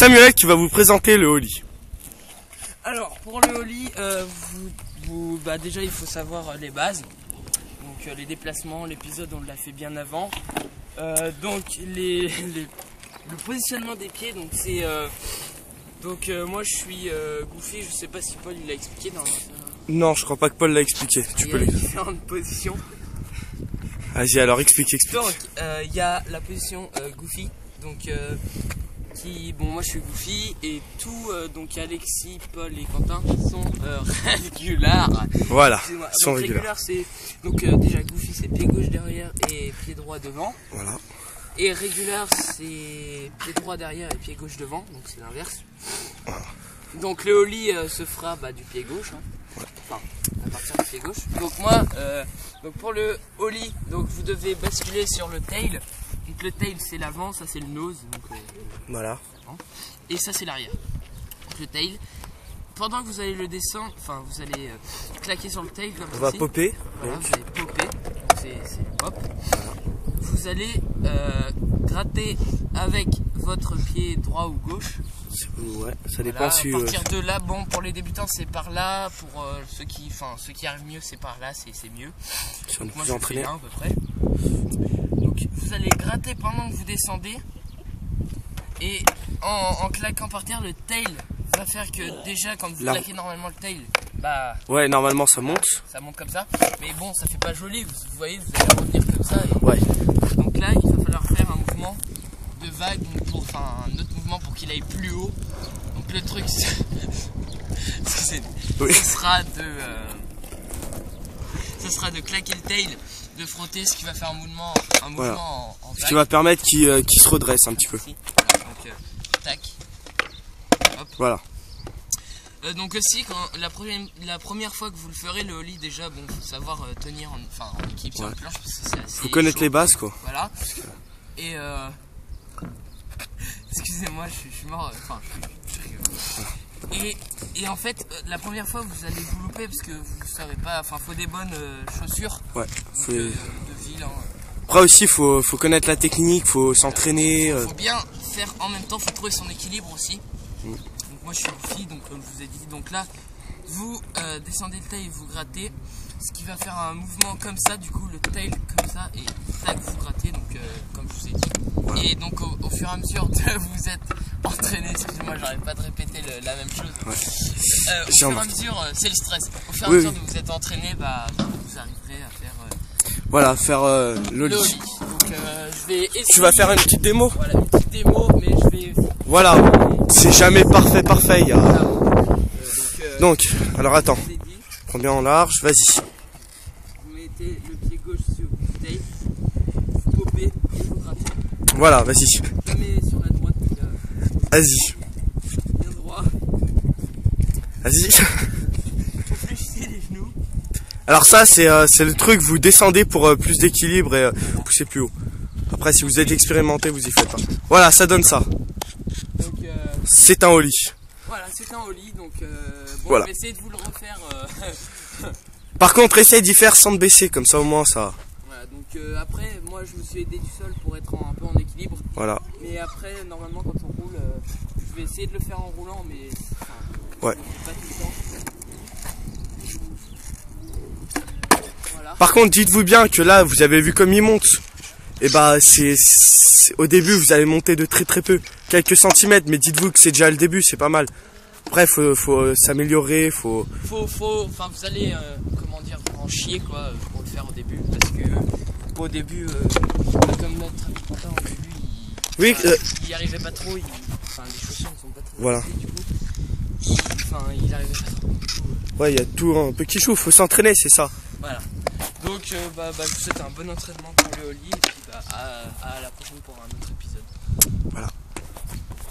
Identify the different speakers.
Speaker 1: Samuel qui va vous présenter le ollie.
Speaker 2: Alors pour le ollie, déjà il faut savoir les bases. Donc les déplacements, l'épisode on l'a fait bien avant. Donc le positionnement des pieds, donc c'est moi je suis Goofy, je sais pas si Paul il l'a expliqué dans
Speaker 1: Non, je crois pas que Paul l'a expliqué. Tu peux l'expliquer.
Speaker 2: Différentes positions.
Speaker 1: Vas-y, alors explique.
Speaker 2: Donc il y a la position Goofy, donc moi je suis Goofy et tout, donc Alexis, Paul et Quentin sont régulars.
Speaker 1: Voilà,
Speaker 2: sont régulars. C'est donc déjà Goofy c'est pied gauche derrière et pied droit devant.
Speaker 1: Voilà.
Speaker 2: Et régular c'est pied droit derrière et pied gauche devant, donc c'est l'inverse.
Speaker 1: Voilà.
Speaker 2: Donc le ollie se fera du pied gauche, hein. Ouais. Enfin à partir du pied gauche. Donc moi, donc pour le ollie, donc vous devez basculer sur le tail. Donc le tail c'est l'avant, ça c'est le nose. Donc,
Speaker 1: voilà.
Speaker 2: Et ça c'est l'arrière. Donc le tail. Pendant que vous allez le descendre, enfin vous allez claquer sur le tail comme ça.
Speaker 1: On va popper.
Speaker 2: Voilà, vous allez popper. C'est le pop. Voilà. Vous allez gratter avec votre pied droit ou gauche.
Speaker 1: Ouais, ça dépend si.
Speaker 2: À partir de là, bon pour les débutants c'est par là, pour ceux qui arrivent mieux c'est par là, c'est mieux.
Speaker 1: Si on est
Speaker 2: moi
Speaker 1: plus entraîné.
Speaker 2: À peu près. Donc vous allez gratter pendant que vous descendez et en claquant par terre, le tail va faire que déjà quand vous claquez normalement le tail,
Speaker 1: ouais, normalement ça monte.
Speaker 2: Ça monte comme ça, mais bon ça fait pas joli, vous voyez, vous allez revenir comme ça. Et
Speaker 1: ouais.
Speaker 2: Donc là il va falloir faire un mouvement de vague, un autre mouvement pour qu'il aille plus haut. Donc le truc ce sera de claquer le tail, de frotter, ce qui va faire un mouvement
Speaker 1: voilà.
Speaker 2: en vague.
Speaker 1: Ce qui va permettre qu'il se redresse un petit peu.
Speaker 2: Donc tac. Hop.
Speaker 1: Voilà.
Speaker 2: Donc aussi quand la première fois que vous le ferez le ollie, déjà bon faut savoir tenir en équipe sur la planche parce que c'est assez
Speaker 1: faut connaître
Speaker 2: chaud.
Speaker 1: Les bases quoi.
Speaker 2: Voilà. Et excusez-moi, je suis mort. Je rigole. Et en fait, la première fois vous allez vous louper parce que vous savez pas. Faut des bonnes chaussures.
Speaker 1: Ouais.
Speaker 2: Donc, de ville. Hein.
Speaker 1: Après aussi, faut connaître la technique, faut s'entraîner.
Speaker 2: Faut bien faire en même temps. Faut trouver son équilibre aussi. Donc moi je suis Goofy, donc comme je vous ai dit. Donc là, vous descendez le tail, vous grattez. Ce qui va faire un mouvement comme ça, du coup le tail comme ça et tac vous grattez, donc comme je vous ai dit. Voilà. Et donc au fur et à mesure de vous êtes entraîné, excusez-moi j'arrête pas de répéter la même chose. Ouais. Au fur et à mesure, c'est le stress. Au fur et à mesure de vous êtes entraîné, vous arriverez à faire
Speaker 1: voilà, faire l'ollie.
Speaker 2: Donc je vais essayer.
Speaker 1: Tu vas faire une petite démo.
Speaker 2: Voilà, une petite démo, mais je vais.
Speaker 1: Voilà, c'est jamais parfait. Il y a... donc, alors attends. Prends bien en large, vas-y.
Speaker 2: Vous mettez le pied gauche sur le tail, vous popez et vous grattez.
Speaker 1: Voilà, vas-y.
Speaker 2: Jamais sur la droite.
Speaker 1: Vas-y.
Speaker 2: Bien droit.
Speaker 1: Vas-y.
Speaker 2: Fléchissez les genoux.
Speaker 1: Alors ça, c'est le truc, vous descendez pour plus d'équilibre et pousser plus haut. Après, si vous êtes expérimenté, vous y faites pas. Voilà, ça donne ça. C'est un ollie.
Speaker 2: Voilà, c'est un ollie, donc
Speaker 1: voilà.
Speaker 2: Je vais essayer de vous le refaire.
Speaker 1: Par contre, essayez d'y faire sans te baisser, comme ça au moins ça.
Speaker 2: Voilà, donc après, moi je me suis aidé du sol pour être un peu en équilibre.
Speaker 1: Voilà.
Speaker 2: Mais après, normalement, quand on roule, je vais essayer de le faire en roulant, mais
Speaker 1: ouais.
Speaker 2: Pas tout le temps. Voilà.
Speaker 1: Par contre, dites-vous bien que là, vous avez vu comme il monte. Et au début, vous allez monter de très peu, quelques centimètres, mais dites-vous que c'est déjà le début, c'est pas mal. Après, faut s'améliorer, faut.
Speaker 2: Vous allez, en chier quoi, pour le faire au début, parce que au début, comme notre ami Quentin au début, il y arrivait pas trop, les chaussures ne sont pas très.
Speaker 1: Voilà.
Speaker 2: Du coup, il arrivait pas trop.
Speaker 1: Ouais, il y a tout un peu qui chauffe, faut s'entraîner, c'est ça.
Speaker 2: Voilà. Donc, je vous souhaite un bon entraînement pour le ollie et puis à la prochaine pour un autre épisode.